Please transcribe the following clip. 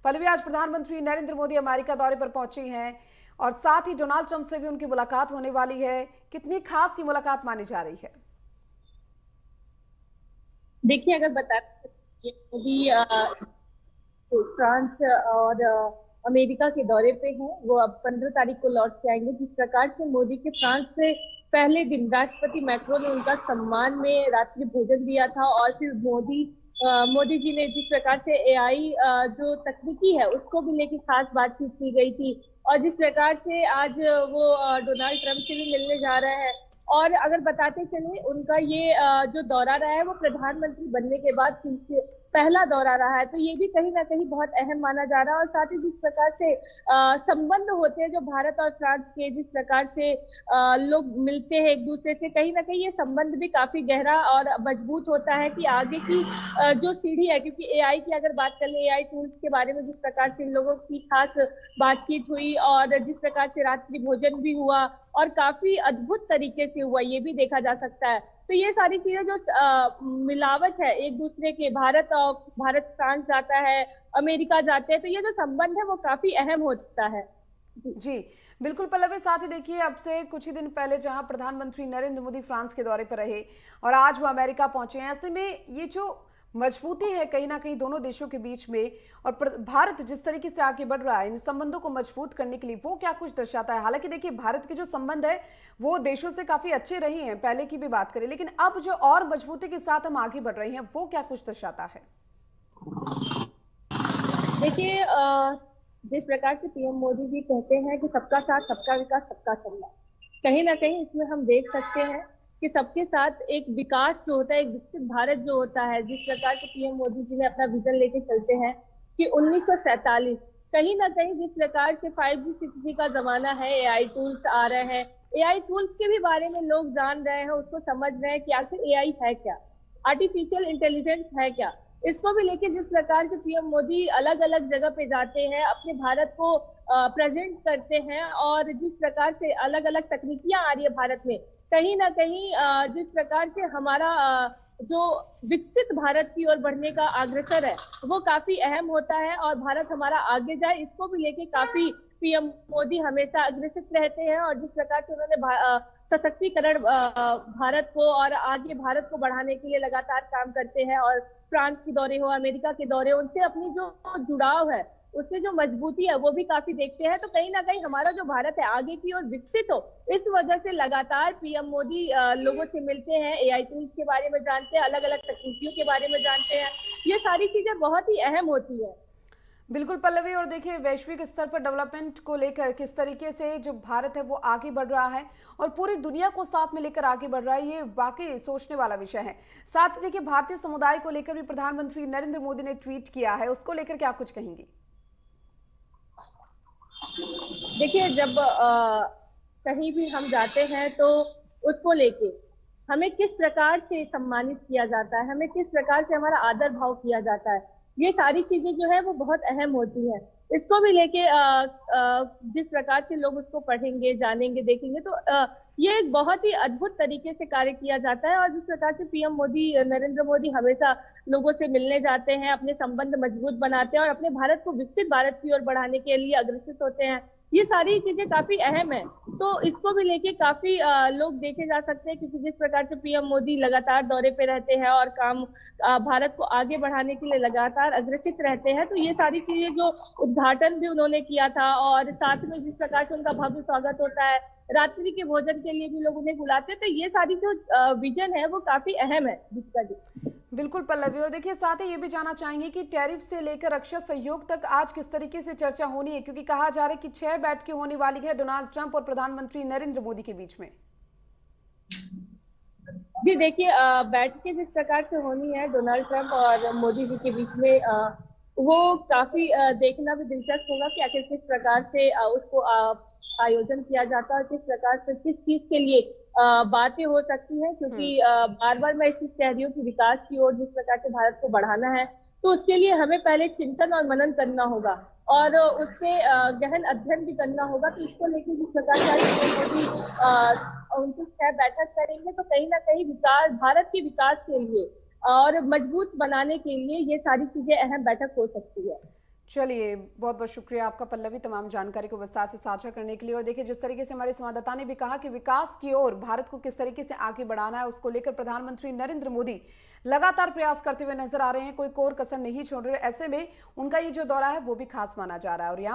पल्लवी, आज प्रधानमंत्री नरेंद्र मोदी अमेरिका दौरे पर पहुंचे हैं और साथ ही डोनाल्ड ट्रंप से भी उनकी मुलाकात होने वाली है। कितनी खास ये मुलाकात मानी जा रही है? देखिए, अगर बताते मोदी फ्रांस और अमेरिका के दौरे पे हैं। वो अब 15 तारीख को लौट के आएंगे। जिस प्रकार से मोदी के फ्रांस से पहले दिन राष्ट्रपति मैक्रो ने उनका सम्मान में रात्रि भोजन दिया था, और फिर मोदी जी ने जिस प्रकार से एआई जो तकनीकी है उसको भी लेके खास बातचीत की गई थी, और जिस प्रकार से आज वो डोनाल्ड ट्रंप से भी मिलने जा रहे हैं। और अगर बताते चले, उनका ये जो दौरा रहा है वो प्रधानमंत्री बनने के बाद पहला दौरा रहा है, तो ये भी कहीं ना कहीं बहुत अहम माना जा रहा है। और साथ ही जिस प्रकार से संबंध होते हैं जो भारत और फ्रांस के, जिस प्रकार से लोग मिलते हैं एक दूसरे से, कहीं ना कहीं ये संबंध भी काफी गहरा और मजबूत होता है कि आगे की जो सीढ़ी है। क्योंकि एआई की अगर बात कर ले, एआई टूल्स के बारे में जिस प्रकार से इन लोगों की खास बातचीत हुई, और जिस प्रकार से रात्रि भोजन भी हुआ और काफी अद्भुत तरीके से हुआ, ये भी देखा जा सकता है। तो ये सारी चीजें जो मिलावट है एक दूसरे के, भारत फ्रांस जाता है, अमेरिका जाते हैं, तो ये जो संबंध है वो काफी अहम होता है। जी बिल्कुल पल्लवी, साथ ही देखिए, अब से कुछ ही दिन पहले जहां प्रधानमंत्री नरेंद्र मोदी फ्रांस के दौरे पर रहे और आज वो अमेरिका पहुंचे हैं, ऐसे में ये जो मजबूती है कहीं ना कहीं दोनों देशों के बीच में, और भारत जिस तरीके से आगे बढ़ रहा है इन संबंधों को मजबूत करने के लिए, वो क्या कुछ दर्शाता है? हालांकि देखिए, भारत के जो संबंध है वो देशों से काफी अच्छे रहे हैं, पहले की भी बात करें, लेकिन अब जो और मजबूती के साथ हम आगे बढ़ रहे हैं वो क्या कुछ दर्शाता है? देखिए, जिस प्रकार से पीएम मोदी जी कहते हैं कि सबका साथ, सबका विकास, सबका सम्मान, कहीं ना कहीं इसमें हम देख सकते हैं कि सबके साथ एक विकास जो होता है, एक विकसित भारत जो होता है, जिस प्रकार से पीएम मोदी जी ने अपना विजन लेके चलते हैं कि 1947, कहीं ना कहीं जिस प्रकार से 5G 6G का जमाना है, एआई टूल्स आ रहे हैं, एआई टूल्स के भी बारे में लोग जान रहे हैं, उसको समझ रहे हैं कि आखिर एआई है क्या, आर्टिफिशियल इंटेलिजेंस है क्या। इसको भी लेके जिस प्रकार से पीएम मोदी अलग अलग जगह पे जाते हैं, अपने भारत को प्रेजेंट करते हैं, और जिस प्रकार से अलग अलग तकनीकियां आ रही है भारत में, कहीं ना कहीं जिस प्रकार से हमारा जो विकसित भारत की ओर बढ़ने का अग्रसर है वो काफी अहम होता है, और भारत हमारा आगे जाए इसको भी लेके काफी पीएम मोदी हमेशा अग्रसित रहते हैं। और जिस प्रकार से उन्होंने सशक्तिकरण भारत को और आगे भारत को बढ़ाने के लिए लगातार काम करते हैं, और फ्रांस के दौरे हो, अमेरिका के दौरे, उनसे अपनी जो जुड़ाव है, उससे जो मजबूती है वो भी काफी देखते हैं। तो कहीं ना कहीं हमारा जो भारत है आगे की ओर विकसित हो, इस वजह से लगातार पीएम मोदी लोगों से मिलते हैं, एआई टूल्स के बारे में जानते हैं, अलग अलग तकनीकियों के बारे में जानते हैं। ये सारी चीजें बहुत ही अहम होती है। बिल्कुल पल्लवी, और देखिए, वैश्विक स्तर पर डेवलपमेंट को लेकर किस तरीके से जो भारत है वो आगे बढ़ रहा है और पूरी दुनिया को साथ में लेकर आगे बढ़ रहा है, ये वाकई सोचने वाला विषय है। साथ ही देखिए, भारतीय समुदाय को लेकर भी प्रधानमंत्री नरेंद्र मोदी ने ट्वीट किया है, उसको लेकर क्या कुछ कहेंगी? देखिए, जब कहीं भी हम जाते हैं तो उसको लेके हमें किस प्रकार से सम्मानित किया जाता है, हमें किस प्रकार से हमारा आदर भाव किया जाता है, ये सारी चीजें जो है वो बहुत अहम होती है। इसको भी लेके जिस प्रकार से लोग उसको पढ़ेंगे, जानेंगे, देखेंगे, तो ये एक बहुत ही अद्भुत तरीके से कार्य किया जाता है। और जिस प्रकार से पीएम मोदी, नरेंद्र मोदी हमेशा लोगों से मिलने जाते हैं, अपने संबंध मजबूत बनाते हैं और अपने भारत को विकसित भारत की ओर बढ़ाने के लिए अग्रसित होते हैं, ये सारी चीजें काफी अहम है। तो इसको भी लेके काफी लोग देखे जा सकते हैं, क्योंकि जिस प्रकार से पीएम मोदी लगातार दौरे पे रहते हैं और काम भारत को आगे बढ़ाने के लिए लगातार अग्रसित रहते हैं, तो ये सारी चीजें, जो उद्घाटन भी उन्होंने किया था, और साथ में जिस प्रकार से उनका भव्य स्वागत होता है, रात्रि के भोजन के लिए भी लोग उन्हें बुलाते हैं, तो ये सारी जो विजन है वो काफी अहम है जिसका जी। बिल्कुल पल्लवी, और देखिए, साथ ही ये भी जानना चाहेंगे कि टैरिफ से लेकर रक्षा सहयोग तक आज किस तरीके से चर्चा होनी है, क्योंकि कहा जा रहा है कि 6 बैठकें होने वाली है डोनाल्ड ट्रंप और प्रधानमंत्री नरेंद्र मोदी के बीच में। जी देखिए, बैठकें जिस प्रकार से होनी है डोनाल्ड ट्रंप और मोदी जी के बीच में, वो काफी देखना भी दिलचस्प होगा कि आखिर किस प्रकार से उसको आयोजन किया जाता है, किस प्रकार से किस चीज के लिए बातें हो सकती हैं। क्योंकि बार बार मैं इस चीज कह रही हूँ कि विकास की ओर जिस प्रकार से भारत को बढ़ाना है, तो उसके लिए हमें पहले चिंतन और मनन करना होगा, और उससे गहन अध्ययन भी करना होगा। तो इसको लेकर जिस प्रकार से मोदी उनकी 6 बैठक करेंगे, तो कहीं ना कहीं विकास, भारत के विकास के लिए और मजबूत बनाने के लिए ये सारी चीजें अहम बैठक हो सकती है। चलिए, बहुत बहुत शुक्रिया आपका पल्लवी, तमाम जानकारी को विस्तार से साझा करने के लिए। और देखिए, जिस तरीके से हमारे संवाददाता ने भी कहा कि विकास की ओर भारत को किस तरीके से आगे बढ़ाना है, उसको लेकर प्रधानमंत्री नरेंद्र मोदी लगातार प्रयास करते हुए नजर आ रहे हैं, कोई कोर कसर नहीं छोड़ रहे। ऐसे में उनका ये जो दौरा है वो भी खास माना जा रहा है। और यहाँ